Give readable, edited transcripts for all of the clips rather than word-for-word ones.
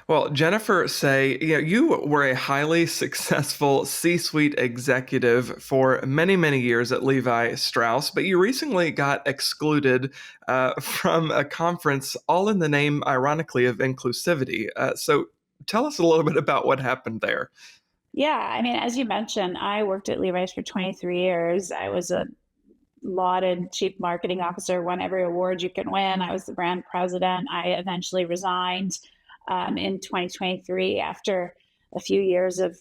Well, Jennifer say, you were a highly successful C-suite executive for many, many years at Levi Strauss, but you recently got excluded from a conference, all in the name, ironically, of inclusivity. So tell us a little bit about what happened there. Yeah, I mean, as you mentioned, I worked at Levi's for 23 years. I was a lauded chief marketing officer, won every award you can win. I was the brand president. I eventually resigned in 2023 after a few years of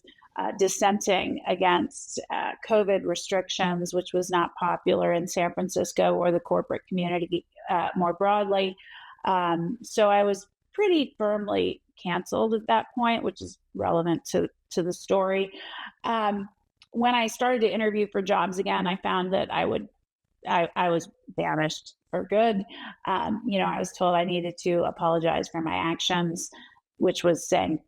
dissenting against COVID restrictions, which was not popular in San Francisco or the corporate community more broadly. So I was pretty firmly canceled at that point, which is relevant to the story. When I started to interview for jobs again, I found that I was banished for good. I was told I needed to apologize for my actions, which was saying,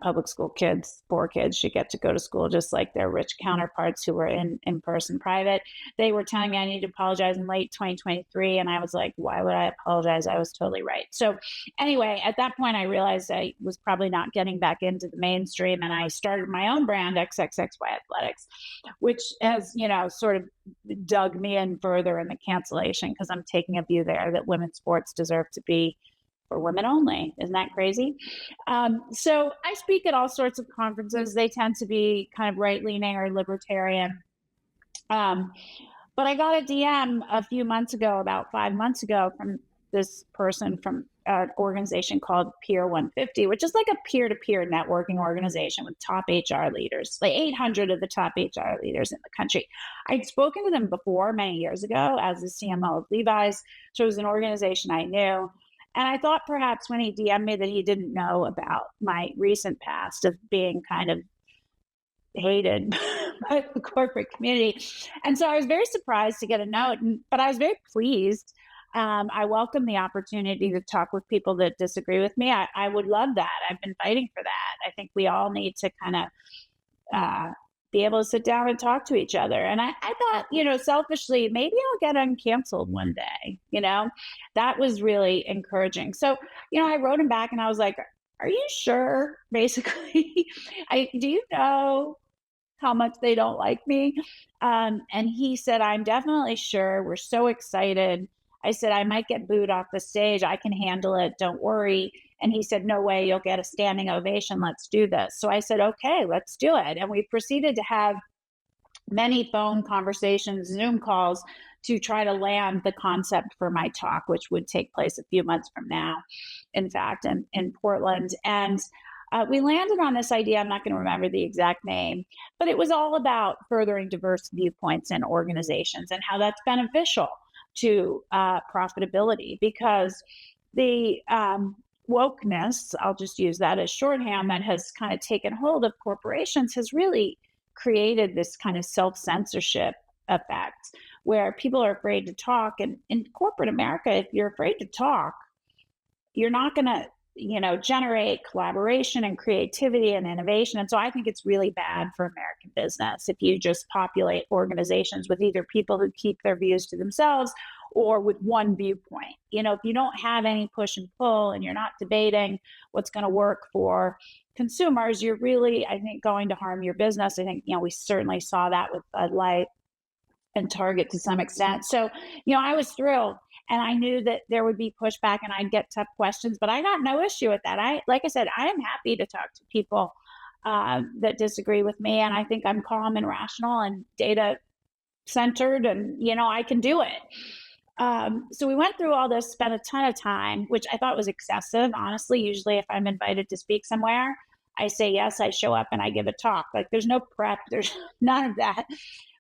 public school kids, poor kids should get to go to school just like their rich counterparts who were in person private. They were telling me I need to apologize in late 2023. And I was like, why would I apologize? I was totally right. So anyway, at that point, I realized I was probably not getting back into the mainstream. And I started my own brand, XXXY Athletics, which has, sort of dug me in further in the cancellation because I'm taking a view there that women's sports deserve to be for women only. Isn't that crazy? So I speak at all sorts of conferences. They tend to be kind of right leaning or libertarian. Um, but I got a DM a few months ago, about 5 months ago, from this person from an organization called Peer 150, which is like a peer to peer networking organization with top HR leaders, like 800 of the top HR leaders in the country. I'd spoken to them before many years ago as the CMO of Levi's. So it was an organization I knew. And I thought perhaps when he DM'd me that he didn't know about my recent past of being kind of hated by the corporate community. And so I was very surprised to get a note, but I was very pleased. I welcome the opportunity to talk with people that disagree with me. I would love that. I've been fighting for that. I think we all need to kind of be able to sit down and talk to each other. And I thought, selfishly, maybe I'll get uncanceled one day. That was really encouraging. So, I wrote him back and I was like, are you sure? Basically, do you know how much they don't like me? And he said, I'm definitely sure. We're so excited. I said, I might get booed off the stage. I can handle it. Don't worry. And he said, no way, you'll get a standing ovation. Let's do this. So I said, okay, let's do it. And we proceeded to have many phone conversations, Zoom calls to try to land the concept for my talk, which would take place a few months from now, in fact, in Portland. And we landed on this idea. I'm not going to remember the exact name, but it was all about furthering diverse viewpoints in organizations and how that's beneficial to profitability because the wokeness, I'll just use that as shorthand, that has kind of taken hold of corporations has really created this kind of self-censorship effect where people are afraid to talk. And in corporate America, if you're afraid to talk, you're not going to generate collaboration and creativity and innovation. And so I think it's really bad for American business if you just populate organizations with either people who keep their views to themselves or with one viewpoint. If you don't have any push and pull and you're not debating what's going to work for consumers, you're really, I think, going to harm your business. I think, we certainly saw that with Bud Light and Target to some extent. So, I was thrilled. And I knew that there would be pushback and I'd get tough questions, but I got no issue with that. Like I said, I am happy to talk to people that disagree with me. And I think I'm calm and rational and data centered and, I can do it. So we went through all this, spent a ton of time, which I thought was excessive. Honestly, usually if I'm invited to speak somewhere, I say yes, I show up and I give a talk. Like there's no prep, there's none of that.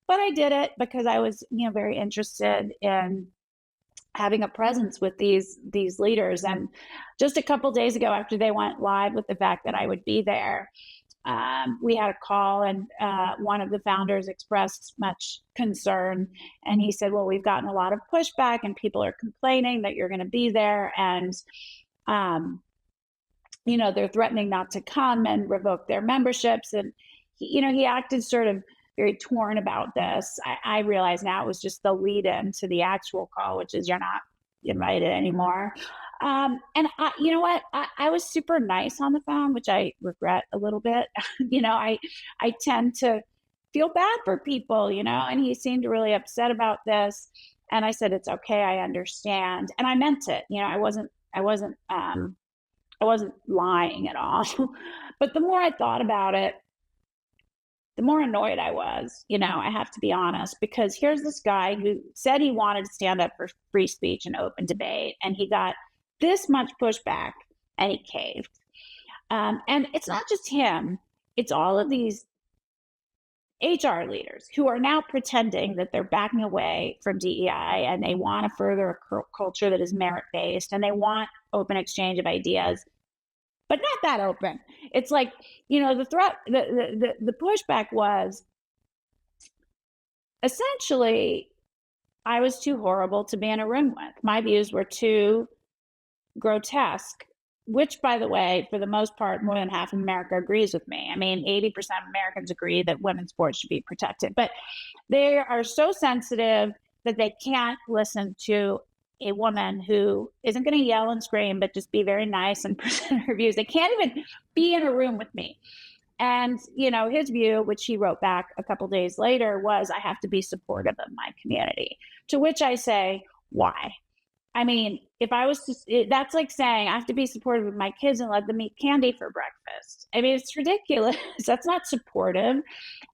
But I did it because I was, very interested in having a presence with these leaders. And just a couple days ago, after they went live with the fact that I would be there, we had a call, and one of the founders expressed much concern. And he said, "Well, we've gotten a lot of pushback, and people are complaining that you're going to be there, and they're threatening not to come and revoke their memberships." And he acted sort of very torn about this. I realize now it was just the lead in to the actual call, which is you're not invited anymore. And you know what? I was super nice on the phone, which I regret a little bit. I tend to feel bad for people, and he seemed really upset about this. And I said, it's okay. I understand. And I meant it. I wasn't lying at all. But the more I thought about it, the more annoyed I was. I have to be honest, because here's this guy who said he wanted to stand up for free speech and open debate, and he got this much pushback and he caved. And it's not just him, it's all of these HR leaders who are now pretending that they're backing away from DEI and they want to further a culture that is merit based and they want open exchange of ideas, but not that open. It's like, the threat, the pushback was essentially I was too horrible to be in a room with. My views were too grotesque, which, by the way, for the most part, more than half of America agrees with me. I mean, 80% of Americans agree that women's sports should be protected, but they are so sensitive that they can't listen to a woman who isn't going to yell and scream, but just be very nice and present her views. They can't even be in a room with me. And, his view, which he wrote back a couple days later, was I have to be supportive of my community. To which I say, why? I mean, if I was to, that's like saying I have to be supportive of my kids and let them eat candy for breakfast. I mean, it's ridiculous. That's not supportive.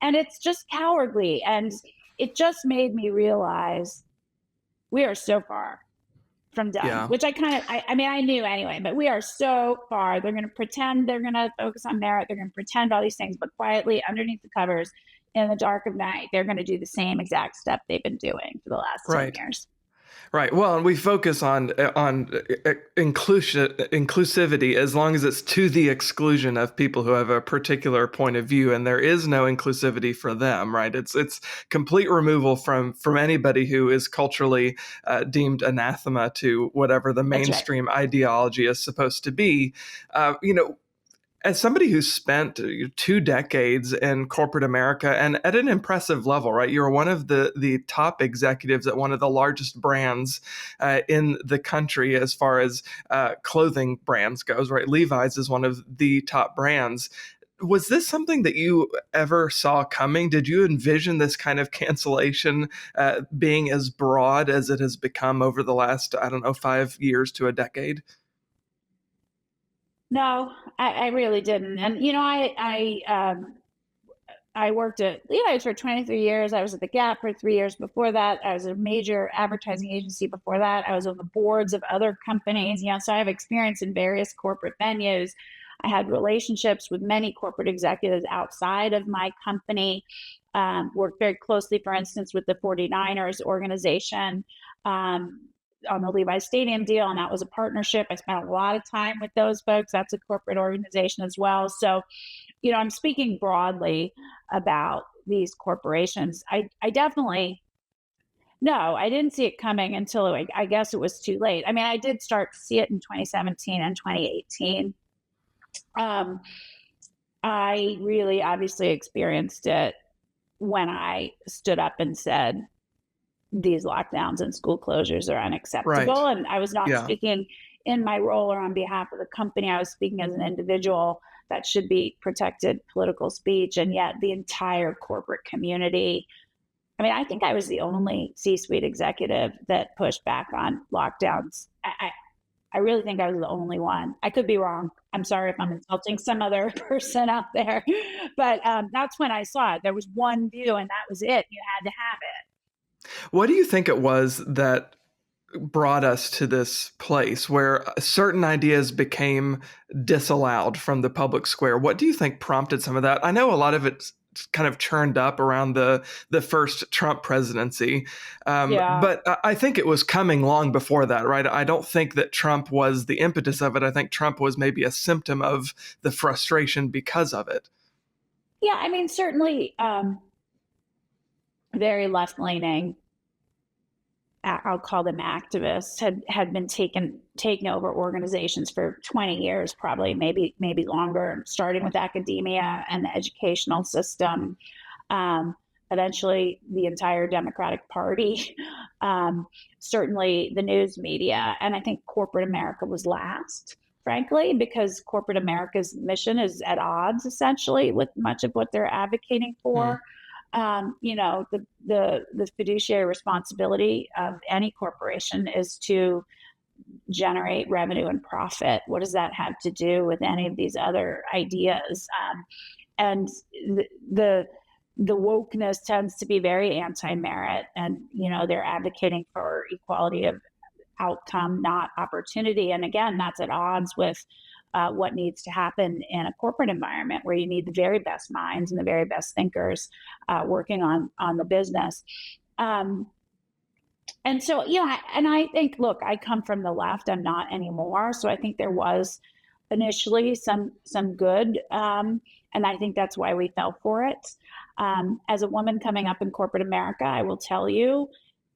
And it's just cowardly. And it just made me realize we are so far from done, Yeah. which I mean, I knew anyway, but we are so far. They're going to pretend they're going to focus on merit. They're going to pretend all these things, but quietly underneath the covers in the dark of night, they're going to do the same exact step they've been doing for the last 10 Right. years. Right. Well, and we focus on inclusivity as long as it's to the exclusion of people who have a particular point of view, and there is no inclusivity for them. Right. It's complete removal from anybody who is culturally deemed anathema to whatever the That's right. mainstream ideology is supposed to be. As somebody who spent 2 decades in corporate America and at an impressive level, right? You're one of the top executives at one of the largest brands in the country as far as clothing brands goes, right? Levi's is one of the top brands. Was this something that you ever saw coming? Did you envision this kind of cancellation being as broad as it has become over the last, I don't know, 5 years to a decade? No, I really didn't. And I worked at Levi's for 23 years. I was at the Gap for 3 years before that. I was at a major advertising agency before that. I was on the boards of other companies. So I have experience in various corporate venues. I had relationships with many corporate executives outside of my company. Worked very closely, for instance, with the 49ers organization. On the Levi Stadium deal, and that was a partnership. I spent a lot of time with those folks. That's a corporate organization as well. So, I'm speaking broadly about these corporations. I definitely, no, I didn't see it coming until I guess it was too late. I mean, I did start to see it in 2017 and 2018. Um, I really obviously experienced it when I stood up and said, these lockdowns and school closures are Right. unacceptable. And I was not Yeah. speaking in my role or on behalf of the company. I was speaking as an individual that should be protected political speech. And yet the entire corporate community, I mean, I think I was the only C-suite executive that pushed back on lockdowns. I really think I was the only one. I could be wrong. I'm sorry if I'm insulting some other person out there, but that's when I saw it. There was one view and that was it. You had to have it. What do you think it was that brought us to this place where certain ideas became disallowed from the public square? What do you think prompted some of that? I know a lot of it's kind of churned up around the first Trump presidency, Yeah. but I think it was coming long before that, right? I don't think that Trump was the impetus of it. I think Trump was maybe a symptom of the frustration because of it. Yeah. I mean, certainly very left leaning, I'll call them activists, had been taking over organizations for 20 years, probably maybe longer, starting with academia and the educational system. eventually the entire Democratic Party, um, certainly the news media. And I think corporate America was last, frankly, because corporate America's mission is at odds essentially with much of what they're advocating Mm. for. The fiduciary responsibility of any corporation is to generate revenue and profit. What does that have to do with any of these other ideas? And the the wokeness tends to be very anti-merit, and they're advocating for equality of outcome, not opportunity. And again, that's at odds with what needs to happen in a corporate environment where you need the very best minds and the very best thinkers working on the business. Um, and so, I think, look, I come from the left. I'm not anymore. So I think there was initially some good, and I think that's why we fell for it. As a woman coming up in corporate America, I will tell you,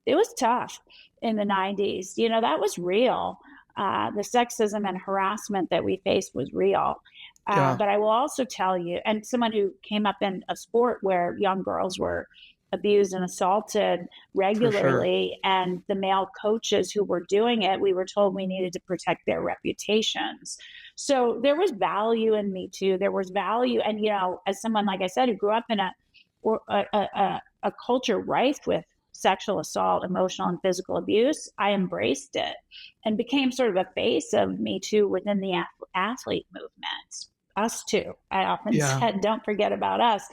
it was tough in the 90s. That was real. The sexism and harassment that we faced was real. Yeah, But I will also tell you, and someone who came up in a sport where young girls were abused and assaulted for sure. regularly, and the male coaches who were doing it, we were told we needed to protect their reputations. So there was value in Me Too. There was value, and as someone, like I said, who grew up in a culture rife with sexual assault, emotional and physical abuse, I embraced it and became sort of a face of Me Too within the athlete movement. Us too. I often Yeah, said, don't forget about us.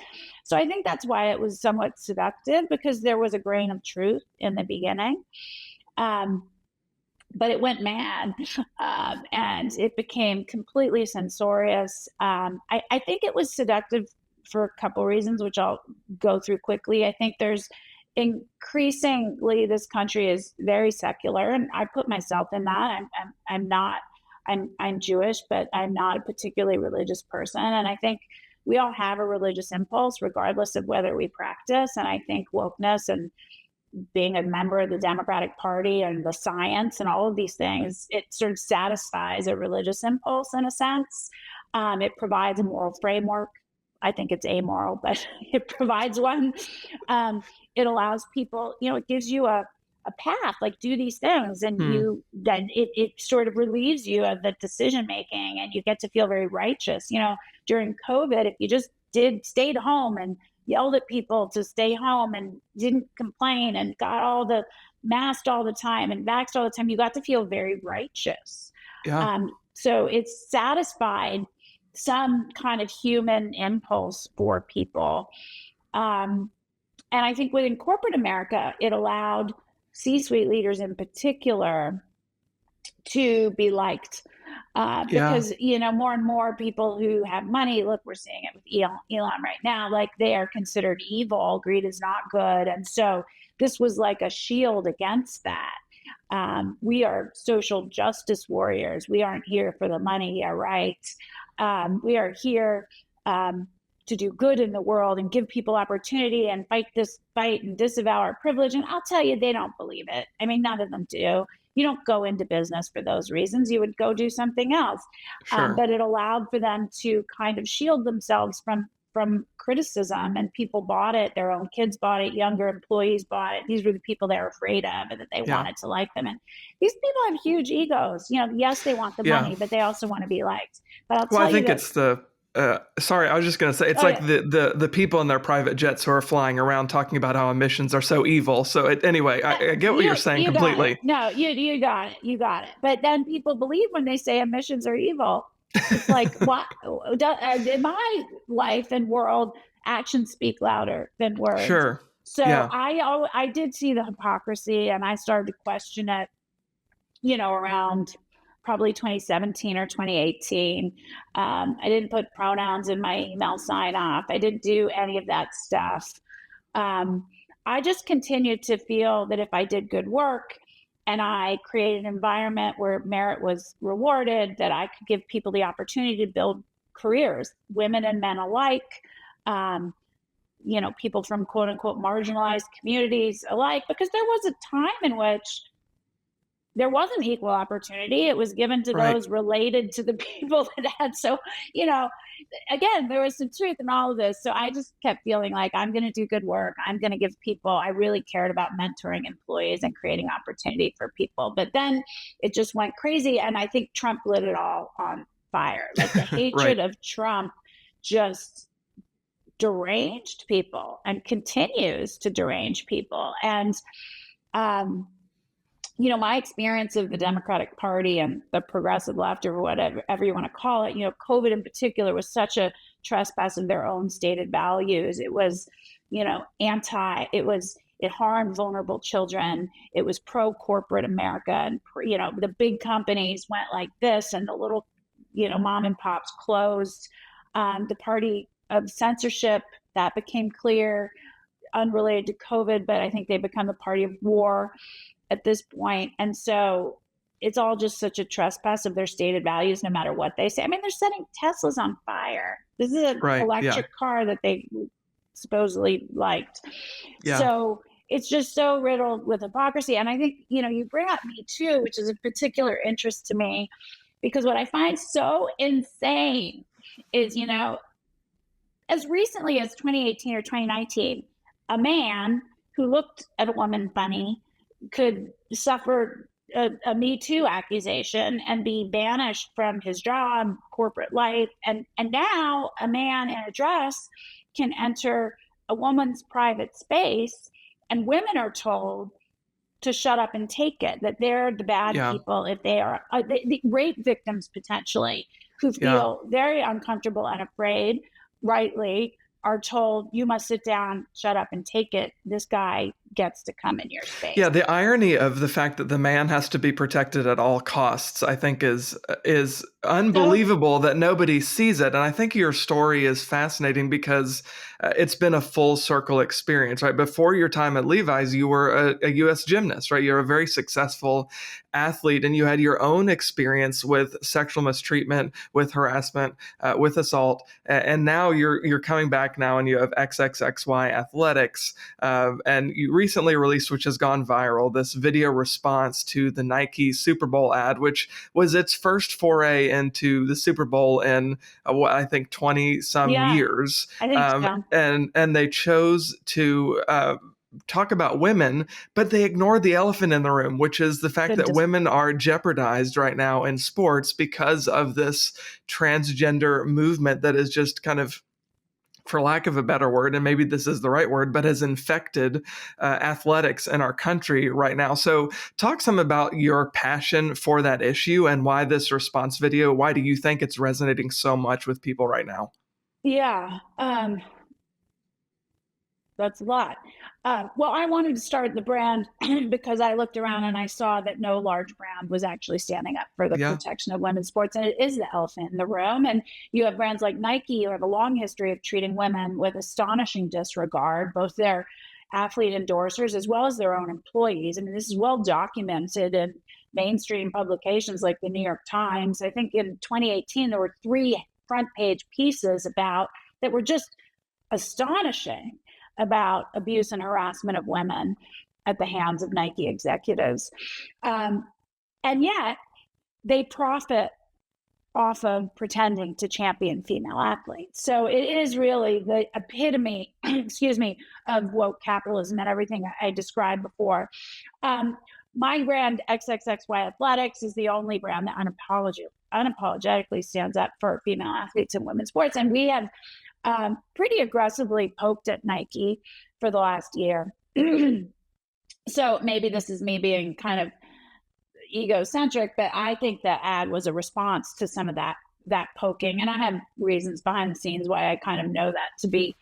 So I think that's why it was somewhat seductive, because there was a grain of truth in the beginning. Um, but it went mad, and it became completely censorious. I think it was seductive for a couple reasons, which I'll go through quickly. I think there's increasingly, this country is very secular, and I put myself in that. I'm not. I'm Jewish, but I'm not a particularly religious person, and I think we all have a religious impulse, regardless of whether we practice. And I think wokeness and being a member of the Democratic Party and the science and all of these things, it sort of satisfies a religious impulse in a sense. It provides a moral framework. I think it's amoral, but it provides one. Um, it allows people, it gives you a path, like do these things, and hmm. then it sort of relieves you of the decision making, and you get to feel very righteous. During COVID, if you just stayed home and yelled at people to stay home and didn't complain and got all the masked all the time and vaxxed all the time, you got to feel very righteous. Yeah, So it's satisfied some kind of human impulse for people. Um, and I think within corporate America, it allowed C-suite leaders in particular to be liked, yeah, because more and more people who have money, look, we're seeing it with Elon right now, like they are considered evil. Greed is not good, and so this was like a shield against that. We are social justice warriors. We aren't here for the money. Yeah, right. We are here to do good in the world and give people opportunity and fight this fight and disavow our privilege. And I'll tell you, they don't believe it. I mean, none of them do. You don't go into business for those reasons. You would go do something else. sure. But it allowed for them to kind of shield themselves from criticism, and people bought it. Their own kids bought it. Younger employees bought it. These were the people they were afraid of and that they Yeah, wanted to like them. And these people have huge egos. Yes, they want the yeah. money, but they also want to be liked. But I'll Well, I tell you think that. it's the. Sorry, I was just going to say it's Oh like yeah. the people in their private jets who are flying around talking about how emissions are so evil. So anyway, I get what you're saying You got it. completely. No, you got it. You got it. But then people believe when they say emissions are evil. It's like, what? In my life and world, actions speak louder than words. Sure. So Yeah. I did see the hypocrisy, and I started to question it, around probably 2017 or 2018. I didn't put pronouns in my email sign off. I didn't do any of that stuff. Um, I just continued to feel that if I did good work and I created an environment where merit was rewarded, that I could give people the opportunity to build careers, women and men alike, um, people from quote unquote marginalized communities alike, because there was a time in which there wasn't equal opportunity. It was given to Right. those related to the people that had. So, you know, again, there was some truth in all of this. So I just kept feeling like I'm going to do good work. I'm going to give people, I really cared about mentoring employees and creating opportunity for people. But then it just went crazy. And I think Trump lit it all on fire. Like the Right. hatred of Trump just deranged people and continues to derange people. And, um, my experience of the Democratic Party and the progressive left, or whatever you want to call it, COVID in particular was such a trespass of their own stated values. It was, it harmed vulnerable children. It was pro corporate America. And, the big companies went like this and the little, mom and pops closed. The party of censorship, that became clear, unrelated to COVID, but I think they become the party of war at this point. And so it's all just such a trespass of their stated values, no matter what they say. I mean, they're setting Teslas on fire. This is an Right. Yeah. electric car that they supposedly liked. Yeah. So it's just so riddled with hypocrisy. And I think, you bring up Me Too, which is of particular interest to me, because what I find so insane is, as recently as 2018 or 2019, a man who looked at a woman funny could suffer a Me Too accusation and be banished from his job, corporate life. And now a man in a dress can enter a woman's private space, and women are told to shut up and take it, that they're the bad Yeah. people if they are the rape victims potentially, who Yeah. feel very uncomfortable and afraid, rightly, are told, you must sit down, shut up, and take it. This guy gets to come in your space. Yeah, the irony of the fact that the man has to be protected at all costs, I think, is So, unbelievable that nobody sees it. And I think your story is fascinating because it's been a full circle experience, right? Before your time at Levi's, you were a U.S. gymnast, right? You're a very successful athlete, and you had your own experience with sexual mistreatment, with harassment, with assault, and now you're coming back now, and you have XXXY Athletics, and you recently released, which has gone viral, this video response to the Nike Super Bowl ad, which was its first foray into the Super Bowl in what I think 20 some yeah, years, I think so. and they chose to talk about women, but they ignored the elephant in the room, which is the fact that Good. women are jeopardized right now in sports because of this transgender movement that is just kind of, for lack of a better word, and maybe this is the right word, but has infected athletics in our country right now. So talk some about your passion for that issue and why this response video, why do you think it's resonating so much with people right now? Yeah. That's a lot. Well, I wanted to start the brand because I looked around and I saw that no large brand was actually standing up for the Yeah. protection of women's sports. And it is the elephant in the room. And you have brands like Nike, who have a long history of treating women with astonishing disregard, both their athlete endorsers as well as their own employees. I mean, this is well documented in mainstream publications like the New York Times. I think in 2018, there were 3 front page pieces about that were just astonishing about abuse and harassment of women at the hands of Nike executives. And yet they profit off of pretending to champion female athletes. So it is really the epitome, excuse me, of woke capitalism and everything I described before. My brand, XXXY Athletics, is the only brand that unapologetically stands up for female athletes in women's sports. And we have pretty aggressively poked at Nike for the last year. So maybe this is me being kind of egocentric, but I think that ad was a response to some of that poking, and I have reasons behind the scenes why I kind of know that to be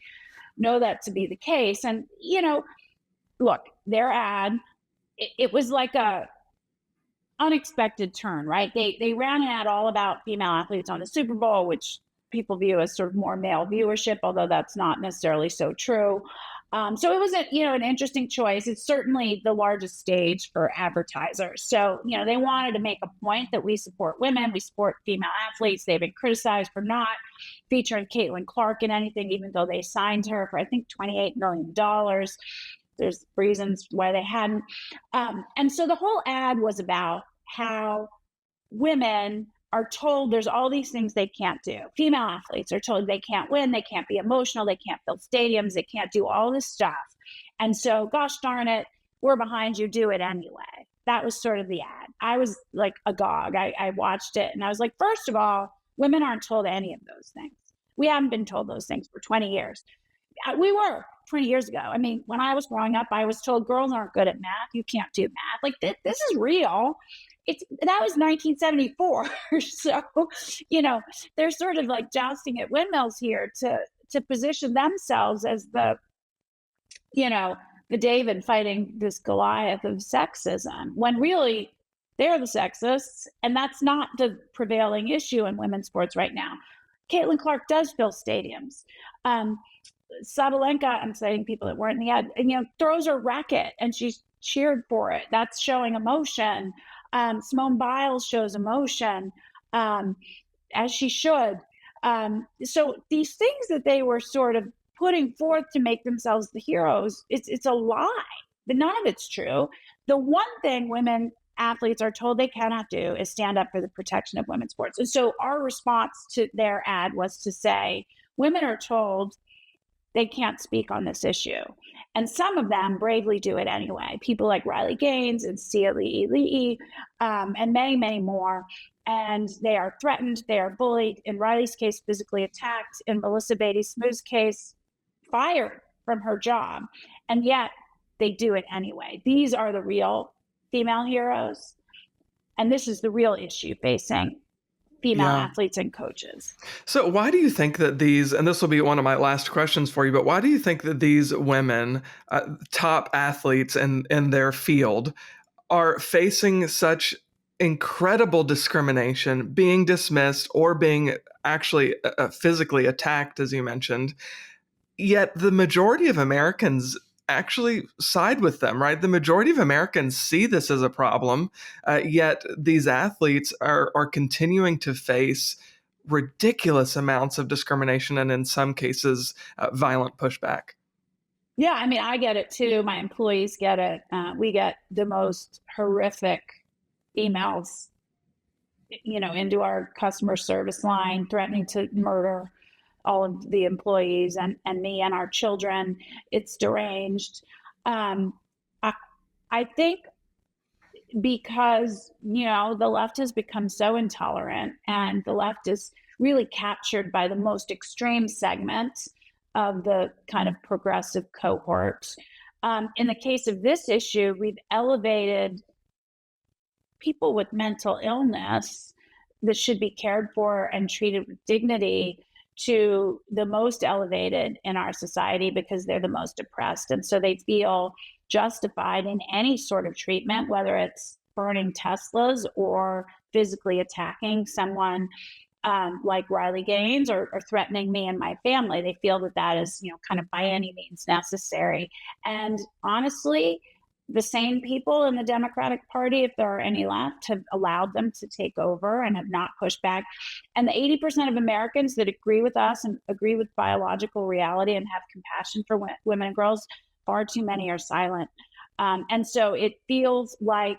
the case. And look, their ad, it was like a unexpected turn, right? They ran an ad all about female athletes on the Super Bowl, which people view as sort of more male viewership, although that's not necessarily so true. So it was an interesting choice. It's certainly the largest stage for advertisers. So, they wanted to make a point that we support women, we support female athletes. They've been criticized for not featuring Caitlin Clark in anything, even though they signed her for, I think, $28 million. There's reasons why they hadn't. And so the whole ad was about how women are told there's all these things they can't do. Female athletes are told they can't win, they can't be emotional, they can't fill stadiums, they can't do all this stuff. And so, gosh darn it, we're behind you, do it anyway. That was sort of the ad. I was like agog. I watched it and I was like, first of all, women aren't told any of those things. We haven't been told those things for 20 years. We were 20 years ago. I mean, when I was growing up, I was told girls aren't good at math. You can't do math. Like this is real. That was 1974. So, they're sort of like jousting at windmills here to position themselves as the David fighting this Goliath of sexism, when really they're the sexists, and that's not the prevailing issue in women's sports right now. Caitlin Clark does fill stadiums. Sabalenka, I'm citing people that weren't in the ad, throws her racket and she's cheered for it. That's showing emotion. Simone Biles shows emotion, as she should. So these things that they were sort of putting forth to make themselves the heroes, it's a lie. None of it's true. The one thing women athletes are told they cannot do is stand up for the protection of women's sports. And so our response to their ad was to say, women are told they can't speak on this issue. And some of them bravely do it anyway. People like Riley Gaines and Lee, and many, many more. And they are threatened, they are bullied. In Riley's case, physically attacked. In Melissa Beatty Smooth's case, fired from her job. And yet they do it anyway. These are the real female heroes. And this is the real issue facing female athletes and coaches. So why do you think that these, and this will be one of my last questions for you, but why do you think that these women, top athletes in their field, are facing such incredible discrimination, being dismissed or being actually physically attacked, as you mentioned, yet the majority of Americans actually side with them, right? The majority of Americans see this as a problem, yet these athletes are continuing to face ridiculous amounts of discrimination and in some cases, violent pushback. Yeah, I mean, I get it too. My employees get it. We get the most horrific emails, into our customer service line threatening to murder all of the employees and me and our children. It's deranged. I think because, the left has become so intolerant and the left is really captured by the most extreme segment of the kind of progressive cohort. In the case of this issue, we've elevated people with mental illness that should be cared for and treated with dignity to the most elevated in our society because they're the most oppressed. And so they feel justified in any sort of treatment, whether it's burning Teslas or physically attacking someone like Riley Gaines or threatening me and my family. They feel that is, kind of by any means necessary. And honestly, the same people in the Democratic Party, if there are any left, have allowed them to take over and have not pushed back. And the 80% of Americans that agree with us and agree with biological reality and have compassion for women and girls, far too many are silent. And so it feels like,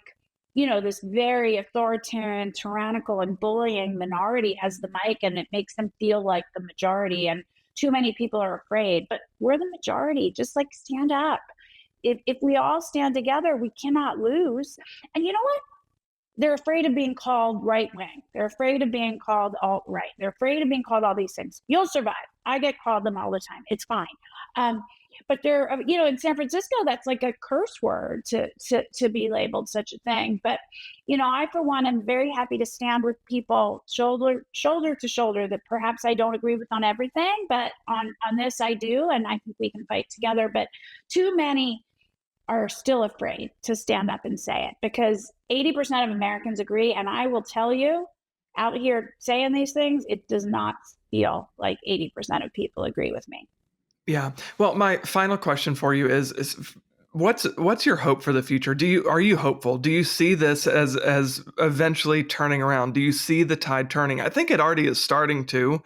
this very authoritarian, tyrannical, and bullying minority has the mic, and it makes them feel like the majority. And too many people are afraid, but we're the majority. Just like stand up. If we all stand together, we cannot lose. And you know what? They're afraid of being called right wing. They're afraid of being called alt right. They're afraid of being called all these things. You'll survive. I get called them all the time. It's fine. But they're, in San Francisco, that's like a curse word to be labeled such a thing. But, I, for one, am very happy to stand with people shoulder to shoulder that perhaps I don't agree with on everything, but on this I do. And I think we can fight together. But too many are still afraid to stand up and say it because 80% of Americans agree. And I will tell you, out here saying these things, it does not feel like 80% of people agree with me. Yeah. Well, my final question for you is What's your hope for the future? Are you hopeful? Do you see this as eventually turning around? Do you see the tide turning? I think it already is starting to,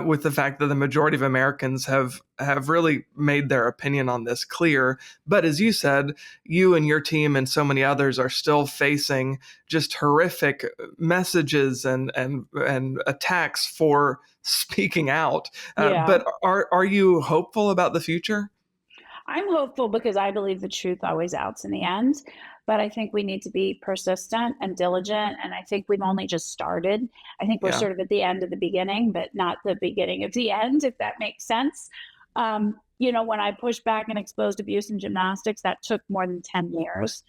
with the fact that the majority of Americans have really made their opinion on this clear. But as you said, you and your team and so many others are still facing just horrific messages and attacks for speaking out. Yeah. But are you hopeful about the future? I'm hopeful because I believe the truth always outs in the end. But I think we need to be persistent and diligent. And I think we've only just started. I think we're Yeah. sort of at the end of the beginning, but not the beginning of the end, if that makes sense. When I pushed back and exposed abuse in gymnastics, that took more than 10 years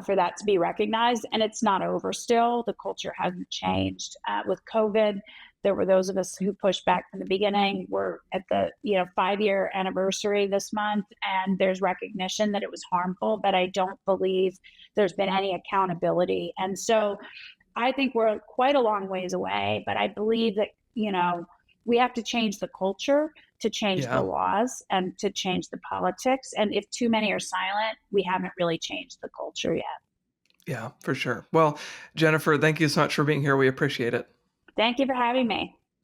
for that to be recognized. And it's not over still. The culture hasn't changed. With COVID, there were those of us who pushed back from the beginning. We're at the 5-year anniversary this month, and there's recognition that it was harmful, but I don't believe there's been any accountability. And so I think we're quite a long ways away, but I believe that, we have to change the culture to change the Yeah. laws and to change the politics. And if too many are silent, we haven't really changed the culture yet. Yeah, for sure. Well, Jennifer, thank you so much for being here. We appreciate it. Thank you for having me.